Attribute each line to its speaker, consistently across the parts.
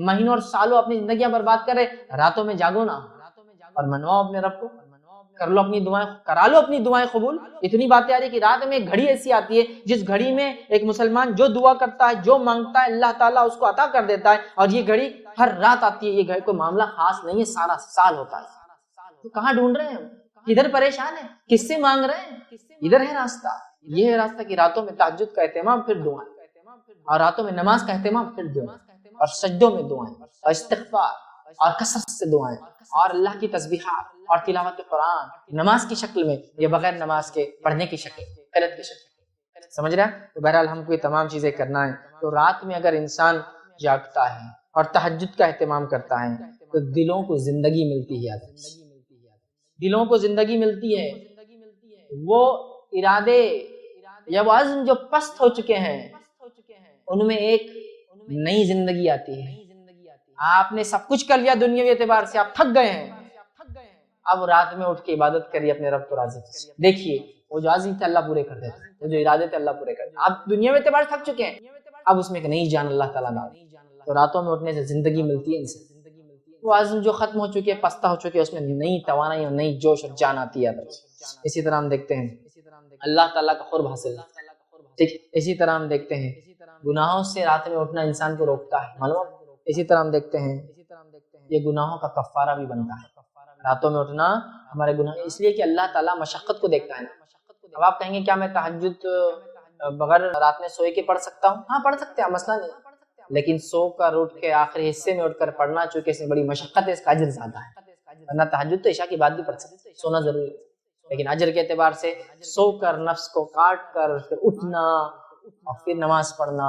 Speaker 1: مہینوں اور سالوں اپنی زندگیاں برباد کر رہے، راتوں میں جاگو نا اور منواؤ اپنے رب کو، کر لو اپنی دعائیں، کرا لو اپنی دعائیں قبول۔ اتنی باتیں آ رہی کہ رات میں ایک گھڑی ایسی آتی ہے جس گھڑی میں ایک مسلمان جو دعا کرتا ہے، جو مانگتا ہے، اللہ تعالیٰ اس کو عطا کر دیتا ہے، اور یہ گھڑی ہر رات آتی ہے۔ یہ گھڑی کوئی معاملہ خاص نہیں ہے، سارا سال ہوتا ہے۔ تو کہاں ڈھونڈ رہے ہیں؟ کدھر پریشان ہیں؟ کس سے مانگ رہے ہیں؟ ادھر ہے راستہ، یہ ہے راستہ کہ راتوں میں تہجد کا اہتمام، پھر دعائیں، اور راتوں میں نماز کا اہتمام، پھر دعائیں، اور سجدوں میں دعائیں، اور استغفار، اور کثرت سے دعائیں، اور اللہ کی تسبیحات اور تلاوت قرآن نماز کی شکل میں یا بغیر نماز کے پڑھنے کی شکل، قرأت کی شکل، سمجھ رہے ہیں؟ تو بہرحال ہم کو یہ تمام چیزیں کرنا ہے۔ تو رات میں اگر انسان جاگتا ہے اور تہجد کا اہتمام کرتا ہے تو دلوں کو زندگی ملتی ہے، دلوں کو زندگی ملتی ہے۔ وہ ارادے یا وہ عزم جو پست ہو چکے ہیں ان میں ایک نئی زندگی آتی ہے۔ آپ نے سب کچھ کر لیا دنیاوی اعتبار سے، آپ تھک گئے ہیں، اب رات میں اٹھ کے عبادت کریے، اپنے رب کو راضی کیجیے۔ دیکھیے وہ جو عزم تھے اللہ پورے کر دیتے، وہ جو ارادے تھے اللہ پورے کر دیتے۔ آپ دنیاوی اعتبار سے تھک چکے ہیں، اب اس میں ایک نئی جان اللہ تعالیٰ ڈال۔ تو راتوں میں اٹھنے سے زندگی ملتی ہے انسان، وہ عزم جو ختم ہو چکے، پستہ ہو چکے، اس میں نئی توانائی اور نئی جوش اور جان آتی ہے۔ اسی طرح ہم دیکھتے ہیں اللہ تعالیٰ کا قرب حاصل، ٹھیک، اسی طرح ہم دیکھتے ہیں گناہوں سے رات میں اٹھنا انسان کو روکتا ہے، معلوم۔ اسی طرح ہم دیکھتے ہیں یہ گناہوں کا کفارہ بھی بنتا ہے، راتوں میں اٹھنا ہمارے گناہ، اس لیے کہ اللہ تعالیٰ مشقت کو دیکھتا ہے نا۔ اب آپ کہیں گے کیا میں تہجد بغیر رات میں سوئے کے پڑھ سکتا ہوں؟ ہاں پڑھ سکتے ہیں، مسئلہ نہیں، لیکن سو کر اٹھ کے آخری حصے میں اٹھ کر پڑھنا، چونکہ اس میں بڑی مشقت ہے، اس کا اجر زیادہ ہے۔ ورنہ تہجد تو عشاء کی بعد بھی پڑھ سکتے ہیں، سونا ضروری ہے، لیکن اجر کے اعتبار سے سو کر نفس کو کاٹ کر پھر اٹھنا اور پھر نماز پڑھنا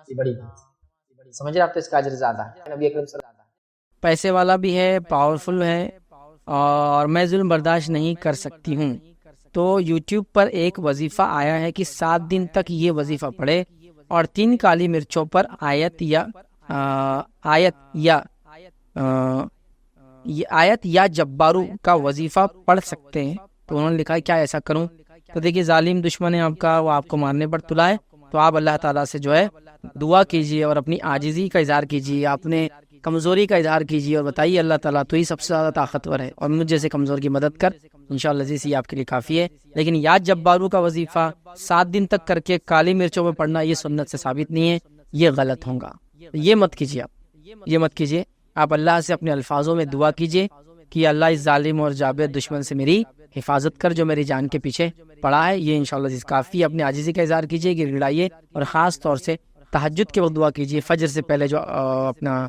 Speaker 1: یہ بڑی بات ہے، سمجھ رہے آپ؟ تو اس کا اجر زیادہ ہے۔ نبی اکرم صلی اللہ علیہ وسلم
Speaker 2: پیسے والا بھی ہے، پاورفل ہے، اور میں ظلم برداشت نہیں کر سکتی ہوں، تو یوٹیوب پر ایک وظیفہ آیا ہے کہ 7 دن تک یہ وظیفہ پڑھے اور 3 کالی مرچوں پر آیت یا جبارو کا وظیفہ پڑھ سکتے ہیں۔ تو انہوں نے لکھا ہے کیا ایسا کروں؟ تو دیکھیے ظالم دشمن ہے آپ کا، وہ آپ کو مارنے پر تلا ہے، تو آپ اللہ تعالیٰ سے جو ہے دعا کیجئے اور اپنی عاجزی کا اظہار کیجئے، اپنے کمزوری کا اظہار کیجئے اور بتائیے اللہ تعالیٰ تو ہی سب سے زیادہ طاقتور ہے اور مجھ جیسے کمزور کی مدد کر، انشاءاللہ عزیز یہ آپ کے لیے کافی ہے۔ لیکن یا جبارو کا وظیفہ 7 دن تک کر کے کالی مرچوں میں پڑھنا یہ سنت سے ثابت نہیں ہے، یہ غلط ہوگا، یہ مت کیجیے، یہ مت کیجیے۔ آپ اللہ سے اپنے الفاظوں میں دعا کیجیے کہ اللہ اس ظالم اور جابر دشمن سے میری حفاظت کر جو میری جان کے پیچھے پڑا ہے، یہ انشاءاللہ عزیز کافی ہے۔ اپنے عاجزی کا اظہار کیجیے، گر گڑائیے، اور خاص طور سے تہجد کے وقت دعا کیجیے، فجر سے پہلے جو اپنا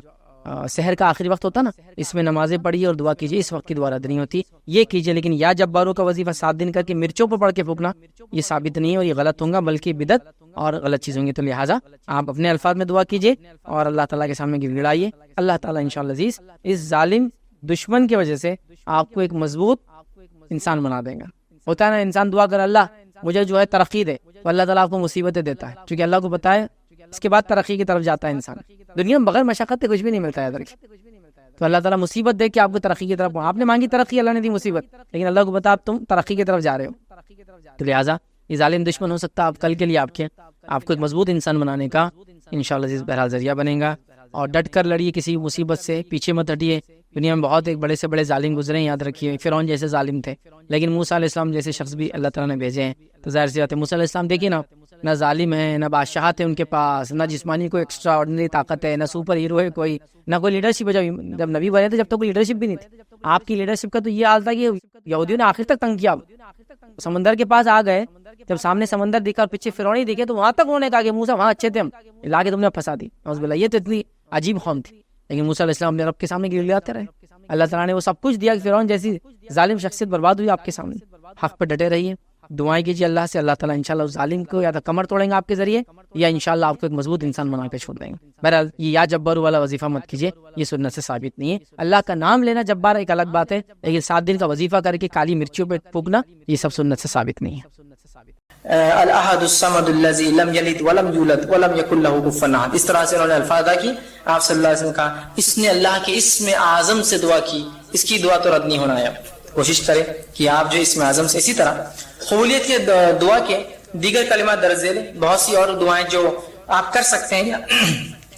Speaker 2: سحر کا آخری وقت ہوتا نا، اس میں نمازیں پڑھیے اور دعا کیجیے، اس وقت کی دعا رد نہیں ہوتی، یہ کیجیے۔ لیکن یا جباروں کا وظیفہ 7 دن کر کے مرچوں پر پڑھ کے پھونکنا یہ ثابت نہیں ہے اور یہ غلط ہوگا، بلکہ بدعت اور غلط چیز ہوں گی۔ تو لہٰذا آپ اپنے الفاظ میں دعا کیجیے اور اللہ تعالیٰ کے سامنے گر گڑائیے، اللہ تعالیٰ انشاءاللہ عزیز اس ظالم دشمن کی وجہ سے آپ کو ایک مضبوط انسان بنا دیں گا۔ ہوتا ہے نا انسان دعا کر اللہ مجھے جو ہے ترقی دے، تو اللہ تعالیٰ آپ کو مصیبتیں دیتا ہے، کیونکہ اللہ کو پتا ہے اس کے بعد ترقی کی طرف جاتا ہے انسان۔ دنیا میں بغیر مشقت کے کچھ بھی نہیں ملتا ہے ادھر کی، تو اللہ تعالیٰ مصیبت دے کے آپ کو ترقی کی طرف، آپ نے مانگی ترقی، اللہ نے دی مصیبت، لیکن اللہ کو پتا آپ تم ترقی کی طرف جا رہے ہو۔ تو لہٰذا یہ ظالم دشمن ہو سکتا ہے آپ کل کے لیے آپ کو ایک مضبوط انسان بنانے کا انشاءاللہ عزیز بہرحال ذریعہ بنے گا، اور ڈٹ کر لڑیے کسی مصیبت سے، پیچھے مت ہٹیے۔ دنیا میں بہت ایک بڑے سے بڑے ظالم گزرے ہیں، یاد رکھیے، فرعون جیسے ظالم تھے، لیکن موسیٰ علیہ السلام جیسے شخص بھی اللہ تعالیٰ نے بھیجے ہیں۔ تو ظاہر سی بات ہے موسیٰ علیہ السلام دیکھیے نا، نہ ظالم ہے، نہ بادشاہت ہے ان کے پاس، نہ جسمانی کوئی ایکسٹرا آرڈنری طاقت ہے، نہ سپر ہیرو ہے کوئی، نہ کوئی لیڈرشپ ہے۔ جب نبی بنے تھے جب تک کوئی لیڈرشپ بھی نہیں تھی۔ آپ کی لیڈرشپ کا تو یہ حال تھا کہ یہودیوں نے آخر تک تنگ کیا، سمندر کے پاس آ گئے، جب سامنے سمندر دکھا اور پیچھے فرعون ہی دکھے تو وہاں تک انہوں نے کہا کہ موسیٰ وہاں اچھے تھے، ہم لا کے تم نے پھنسا دی، نعوذ باللہ۔ یہ تو اتنی عجیب قوم تھی، لیکن موسیٰ علیہ السلام نے رب کے سامنے گڑگڑاتے رہے، اللہ تعالیٰ نے وہ سب کچھ دیا کہ فرعون جیسی ظالم شخصیت برباد ہوئی آپ کے سامنے۔ حق پہ ڈٹے رہیے، دعائیں کیجیے اللہ سے، اللہ تعالیٰ انشاءاللہ اس ظالم کو یا تو کمر توڑیں گے آپ کے ذریعے، یا انشاءاللہ آپ کو ایک مضبوط انسان بنا کے چھوڑ دیں گے۔ بہرحال یہ یا جبار والا وظیفہ مت کیجیے، یہ سنت سے ثابت نہیں ہے۔ اللہ کا نام لینا جبار ایک الگ بات ہے، لیکن 7 دن کا وظیفہ کر کے کالی مرچیوں پہ پھونکنا یہ سب سنت سے ثابت نہیں ہے۔
Speaker 3: الاحد الصمد الذی لم یلد ولم یولد ولم یکن لہ کفوا احد، اس طرح سے انہوں نے الفاظ ادا کی۔ آپ صلی اللہ علیہ وسلم نے کہا اس نے اللہ کے اسم اعظم سے دعا کی، اس کی دعا تو رد نہیں ہونا ہے۔ کوشش کریں کہ آپ جو اسم اعظم سے، اسی طرح قبولیت کے دعا کے دیگر کلمات درج ذیل، بہت سی اور دعائیں جو آپ کر سکتے ہیں،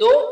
Speaker 3: 2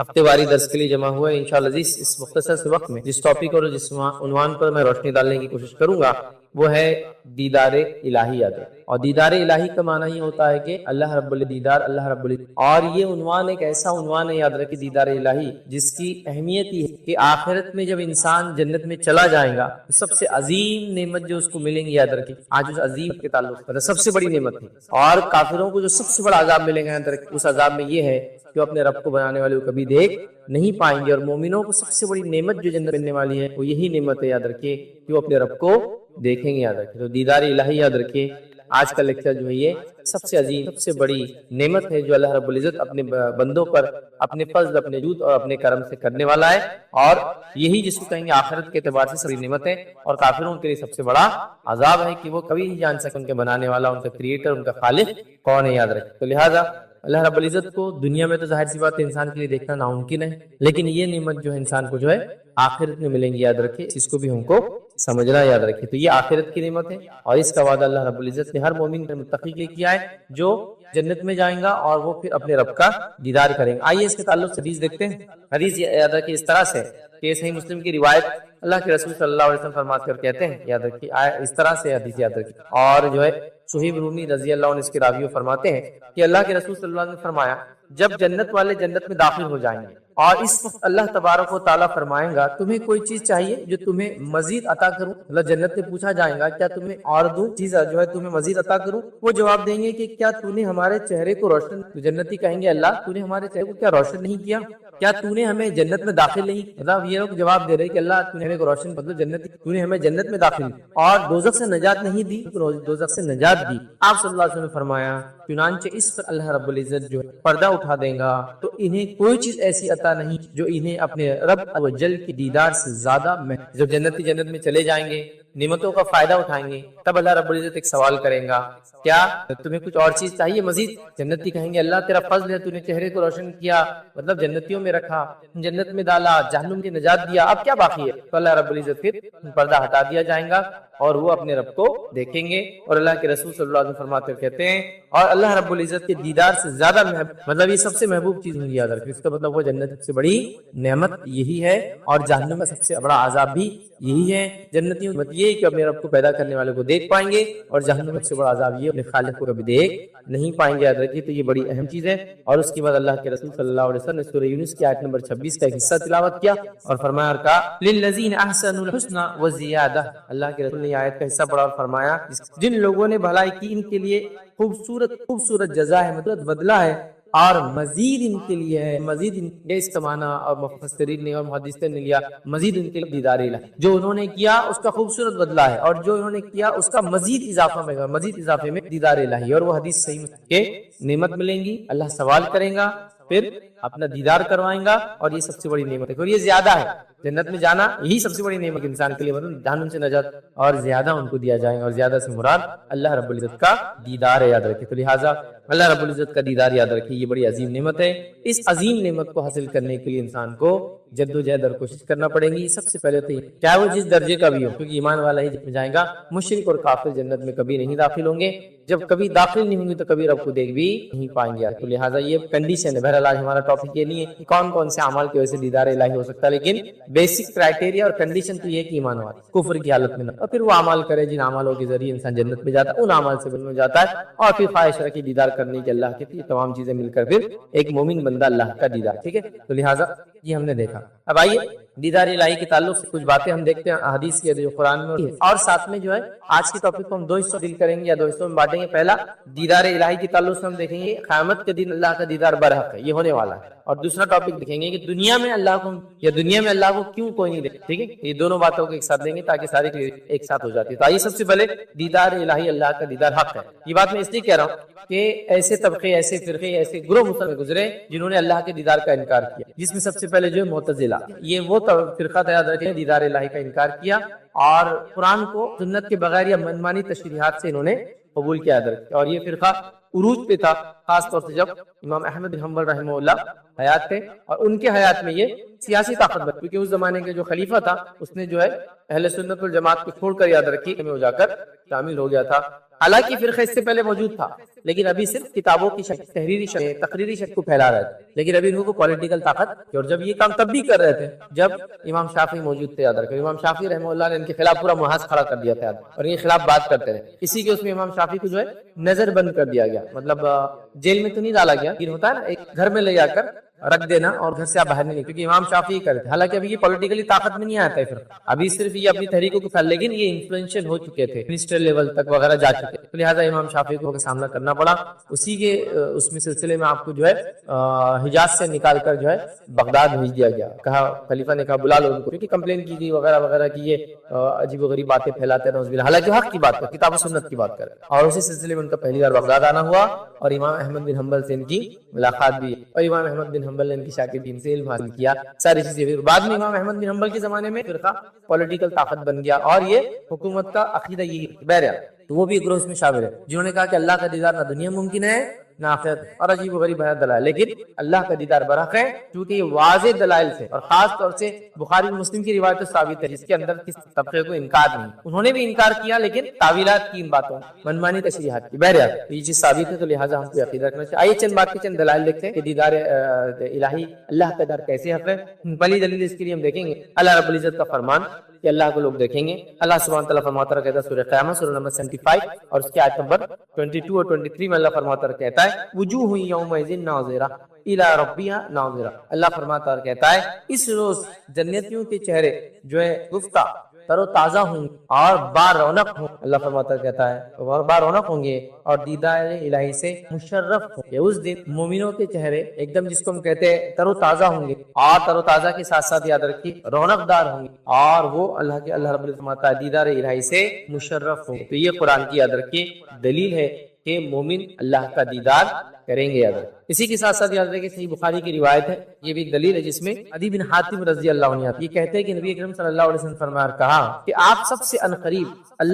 Speaker 4: ہفتے واری درس کے لیے جمع ہوا ہے انشاءاللہ عزیز اس مختصر سے وقت میں جس ٹاپک اور جس عنوان پر میں روشنی ڈالنے کی کوشش کروں گا وہ ہے دیدار الہی یاد ہے. اور دیدار الہی کا معنی یہ ہوتا ہے کہ اللہ رب الدیدار اللہ رب ال اور یہ عنوان ایک ایسا عنوان ہے یاد رکھیں دیدار الہی جس کی اہمیت یہ ہے کہ آخرت میں جب انسان جنت میں چلا جائے گا سب سے عظیم نعمت جو اس کو ملیں گی یاد رکھیں. آج اس عظیم کے تعلق سب سے بڑی نعمت ہے اور کافروں کو جو سب سے بڑا عذاب ملے گا یاد رکھیں اس عذاب میں یہ ہے کہ وہ اپنے رب کو بنانے والے کو کبھی دیکھ نہیں پائیں گے. اور مومنوں کو سب سے بڑی نعمت جو جنت ملنے والی ہے وہ یہی نعمت ہے یاد رکھیے کہ وہ اپنے رب کو دیکھیں گے یاد رکھیں. تو دیدار الہی یاد رکھیے آج کا لیکچر جو ہے یہ سب سے عظیم سب سے بڑی نعمت ہے جو اللہ رب العزت اپنے بندوں پر اپنے فضل اپنے جود اور اپنے کرم سے کرنے والا ہے. اور یہی جس کو کہیں گے آخرت کے اعتبار سے بڑی نعمت ہے اور کافروں کے لیے سب سے بڑا عذاب ہے کہ وہ کبھی نہیں جان سکے ان کے بنانے والا ان کا کریٹر ان کا خالق کون ہے یاد رکھیں. تو لہٰذا اللہ رب العزت کو دنیا میں تو ظاہر سی بات ہے انسان کے لیے دیکھنا ناممکن ہے لیکن یہ نعمت جو ہے انسان کو جو ہے آخرت میں ملیں گی یاد رکھے اس کو بھی ہم کو سمجھنا یاد رکھے. تو یہ آخرت کی نعمت ہے اور اس کا وعدہ اللہ رب العزت نے ہر مومن کے متقی کے کیا ہے جو جنت میں جائیں گا اور وہ پھر اپنے رب کا دیدار کریں گے. آئیے اس کے تعلق سے حدیث دیکھتے ہیں. حدیث یاد رکھیے اس طرح سے کہ صحیح مسلم کی روایت اللہ کے رسول صلی اللہ علیہ وسلم فرماتے اور کہتے ہیں یاد رکھیے اس طرح سے حدیث یاد رکھیے. اور جو ہے صہیب رومی رضی اللہ عنہ اس کے راوی فرماتے ہیں کہ اللہ کے رسول صلی اللہ علیہ وسلم نے فرمایا جب جنت والے جنت میں داخل ہو جائیں گے اور اس وقت اللہ تبارک و تعالیٰ فرمائیں گا تمہیں کوئی چیز چاہیے جو تمہیں مزید عطا کروں. مطلب جنت میں پوچھا جائے گا کیا تمہیں اور دوں چیز جو ہے تمہیں مزید عطا کروں. وہ جواب دیں گے کہ کیا تو نے ہمارے چہرے کو روشن جنتی کہیں گے اللہ تو نے ہمارے چہرے کو کیا روشن نہیں کیا کیا تو نے ہمیں جنت میں داخل نہیں. مطلب یہ لوگ جواب دے رہے کہ اللہ تو نے ہمیں کو روشن مطلب جنتی تو نے ہمیں جنت میں داخل اور دوزخ سے نجات نہیں دی دوزخ سے نجات دی. آپ صلی اللہ علیہ وسلم نے فرمایا چنانچہ اس پر اللہ رب العزت جو پردہ اٹھا دے گا تو انہیں کوئی چیز ایسی عطا نہیں جو انہیں اپنے رب و جل کی دیدار سے زیادہ جب جنتی جنت میں چلے جائیں گے نعمتوں کا فائدہ اٹھائیں گے تب اللہ رب العزت ایک سوال کریں گا کیا تمہیں کچھ اور چیز چاہیے مزید. جنتی کہیں گے اللہ تیرا فضل ہے تو نے چہرے کو روشن کیا مطلب جنتیوں میں رکھا جنت میں ڈالا جہنم کی نجات دیا اب کیا باقی ہے. تو اللہ رب العزت پھر پردہ ہٹا دیا جائے گا اور وہ اپنے رب کو دیکھیں گے. اور اللہ کے رسول صلی اللہ علیہ وسلم فرماتے ہوئے کہتے ہیں اور اللہ رب العزت کے دیدار سے زیادہ مطلب یہ سب سے محبوب چیز ہوگی یاد رکھیں. اس کا مطلب وہ جنت سے بڑی نعمت یہی ہے اور جہنم کا سب سے بڑا عذاب بھی یہی ہے. جنتیوں کی مطلب یہ کہ اپنے رب کو پیدا کرنے والے کو دیکھ پائیں گے اور جہنم کا سب سے بڑا عذاب یہ اپنے خالق کو کبھی دیکھ نہیں پائیں گے یاد رکھیے. تو یہ بڑی اہم چیز ہے. اور اس کے بعد اللہ کے رسول صلی اللہ علیہ وسلم نے سورہ یونس کی آیت نمبر 26 کا ایک حصہ تلاوت کیا اور فرمایا اور کہا للذین احسنوا الحسنى وزیادہ. اللہ کے رسول نے آیت کا حصہ پڑھا اور فرمایا جن لوگوں نے بھلائی کی ان کے لیے خوبصورت جزا ہے مطلب بدلہ ہے اور مزید ان کے لیے ہے مزید اس کا معنی اور مفسرین نے اور محدثین نے لیا مزید ان کے لیے دیدار الہی جو انہوں نے کیا اس کا خوبصورت بدلہ ہے اور جو انہوں نے کیا اس کا مزید اضافے میں دیدار الہی. اور وہ حدیث صحیح کہ نعمت ملیں گی اللہ سوال کریں گا پھر اپنا دیدار کروائیں گا اور یہ سب سے بڑی نعمت ہے. اور یہ زیادہ ہے جنت میں جانا یہی سب سے بڑی نعمت انسان کے لیے مطلب جہنم سے نجات اور زیادہ ان کو دیا جائے گا اور زیادہ سے مراد اللہ رب العزت کا دیدار ہے یاد رکھیں. تو لہٰذا اللہ رب العزت کا دیدار یاد رکھیں یہ بڑی عظیم نعمت ہے. اس عظیم نعمت کو حاصل کرنے کے لیے انسان کو جد و جہد اور کوشش کرنا پڑے گی. سب سے پہلے تو چاہے وہ جس درجے کا بھی ہو کیونکہ ایمان والا ہی جنت میں جائے گا. مشرک اور کافر جنت میں کبھی نہیں داخل ہوں گے. جب کبھی داخل نہیں ہوں گے تو کبھی رب کو دیکھ بھی نہیں پائیں گے. تو لہٰذا یہ کنڈیشن ہے. بہرحال آج ہمارا ٹاپک یہ نہیں ہے کہ کون کون سے اعمال کی وجہ سے دیدار الہی ہو سکتا ہے لیکن بیسک کرائٹیریا اور کنڈیشن تو یہ ہے کہ ایمان والا کفر کی حالت میں نہ اور پھر وہ اعمال کرے جن اعمالوں کے ذریعے انسان جنت میں جاتا ہے ان اعمال سے میں جاتا ہے اور پھر خواہش رکھی دیدار کرنے کی اللہ کی تمام چیزیں مل کر پھر ایک مومن بندہ اللہ کا دیدار. ٹھیک ہے تو لہٰذا یہ ہم نے دیکھا. اب آئیے دیدار الہی کے تعلق سے کچھ باتیں ہم دیکھتے ہیں حدیث کی جو قرآن میں اور ساتھ میں جو ہے آج کے ٹاپک کو ہم دو حصوں ڈیل کریں گے یا دو حصوں میں بانٹیں گے. پہلا دیدار الہی کے تعلق سے ہم دیکھیں گے قیامت کے دن اللہ کا دیدار برحق ہے یہ ہونے والا ہے. اور دوسرا ٹاپک دیکھیں گے کہ دنیا میں اللہ کو کیوں کوئی نہیں دیکھتا. ٹھیک ہے یہ دونوں باتوں کو ایک ساتھ دیں گے تاکہ ساری ایک ساتھ ہو جاتی ہے. تو آئیے سب سے پہلے دیدار الہی اللہ کا دیدار حق ہے. یہ بات میں اس لیے کہہ رہا ہوں کہ ایسے طبقے ایسے فرقے ایسے گروہ مسلمان گزرے جنہوں نے اللہ کے دیدار کا انکار کیا جس میں سب سے پہلے جو ہے معتزلہ یہ وہ فرقہ یاد رکھیں دیدار الہی کا انکار کیا اور قرآن کو سنت کے بغیر یا منمانی تشریحات سے انہوں نے قبول کیا یاد رکھا. اور یہ فرقہ عروج پہ تھا خاص طور سے جب امام احمد بن حنبل رحمہ اللہ حیات تھے اور ان کے حیات میں یہ سیاسی طاقت بن کیونکہ اس زمانے کے جو خلیفہ تھا اس نے جو ہے اہل سنت والجماعت کو چھوڑ کر یاد رکھی میں ہو جا کر شامل ہو گیا تھا. حالانکہ فرقہ اس سے پہلے موجود تھا، لیکن ابھی صرف کتابوں کی شکل، تحریری شکل، تقریری شکل کو پھیلا رہے تھے، لیکن ابھی ان کو پولیٹیکل طاقت، اور جب یہ کام تب بھی کر رہے تھے جب امام شافعی موجود تھے، یاد رکھیں امام شافعی رحمہ اللہ نے ان کے خلاف پورا محاذ کھڑا کر دیا تھا اور ان کے خلاف بات کرتے رہے، اسی کے اس میں امام شافعی کو جو ہے نظر بند کر دیا گیا، مطلب جیل میں تو نہیں ڈالا گیا، لیکن ہوتا ہے نا ایک گھر میں لے جا کر رکھ دینا اور گھر سے آپ باہر نہیں، کیونکہ امام شافعی کرتے تھے، حالانکہ ابھی یہ پولیٹیکلی طاقت میں نہیں آتا ہے، پھر ابھی صرف یہ اپنی تحریکوں کو پھیل، لیکن یہ انفلوئنشل ہو چکے تھے، منسٹر لیول تک وغیرہ جا چکے، تو لہٰذا امام شافعی کو سامنا کرنا پڑا، اسی کے اس میں سلسلے میں آپ کو جو ہے حجاز سے نکال کر جو ہے بغداد بھیج دیا گیا، کہا خلیفہ نے کہا بلا لو ان کو، کیونکہ کمپلین کی گئی وغیرہ وغیرہ کی یہ عجیب و غریب باتیں پھیلاتے ہیں، حالانکہ حق کی بات کر، کتاب و سنت کی بات کر، اور اسی سلسلے میں ان کا پہلی بار بغداد آنا ہوا اور امام احمد بن حنبل سے ان کی ملاقات بھی، اور امام احمد بن حنبل نے ان کی شاگردین سے علم حاصل کیا، ساری چیزیں، پھر بعد میں امام احمد بن حنبل کے زمانے میں فرقہ پولیٹیکل طاقت بن گیا، اور یہ حکومت کا عقیدہ یہی بہرحال، تو وہ بھی ایک گروہ میں شامل ہے جنہوں نے کہا کہ اللہ کا دیدار نہ دنیا ممکن ہے نہ آخرت، اور عجیب و غریب دلائل، لیکن اللہ کا دیدار برحق ہے کیونکہ یہ واضح دلائل سے، اور خاص طور سے بخاری اور مسلم کی روایت ثابت ہے جس کے اندر کس طبقے کو انکار نہیں، انہوں نے بھی انکار کیا لیکن تعویلات کی ان باتوں، منمانی تشریحات کی، بہرحال یہ چیز ثابت ہے، تو لہٰذا ہم کو عقیدہ رکھنا چاہیے۔ آئیے چند بات کے چند دلائل دیکھتے ہیں کہ دیدار الہی، اللہ کا دیدار کیسے حق ہے۔ پہلی دلیل اس کے لیے ہم دیکھیں گے اللہ رب العزت کا فرمان کہ اللہ کو لوگ دیکھیں گے، اللہ سبحانہ تعالیٰ فرماتا کہتا ہے سورہ قیامت سورہ نمبر 75 اور اس کی آیت نمبر 22 اور 23 میں اللہ فرماتا کہتا ہے وجوہ یومئذ ناظرہ الی ربہا ناظرہ، اللہ فرماتا کہتا ہے اس روز جنتیوں کے چہرے جو ہے گفتہ تر و تازہ ہوں گے اور بار رونق ہوں، اللہ فرماتا کہتا ہے اور بار رونق ہوں گے اور دیدار الہی سے مشرف ہوں گے۔ اس دن مومنوں کے چہرے ایک دم جس کو ہم کہتے ہیں تر و تازہ ہوں گے، اور تر و تازہ کے ساتھ ساتھ یاد رکھیے رونق دار ہوں گے، اور وہ اللہ رب العزت فرماتا ہے دیدار الہی سے مشرف ہوں گے۔ تو یہ قرآن کی یاد رکھیے دلیل ہے کہ مومن اللہ کا دیدار کریں گے، یاد رکھیں۔ اسی کے ساتھ ساتھ یاد رکھیں صحیح بخاری کی روایت ہے، یہ بھی دلیل ہے جس میں عدی بن حاتم رضی اللہ عنہ یہ کہتے ہیں کہ نبی اکرم صلی اللہ علیہ وسلم فرمایا کہا کہ آپ سب سے عنقریب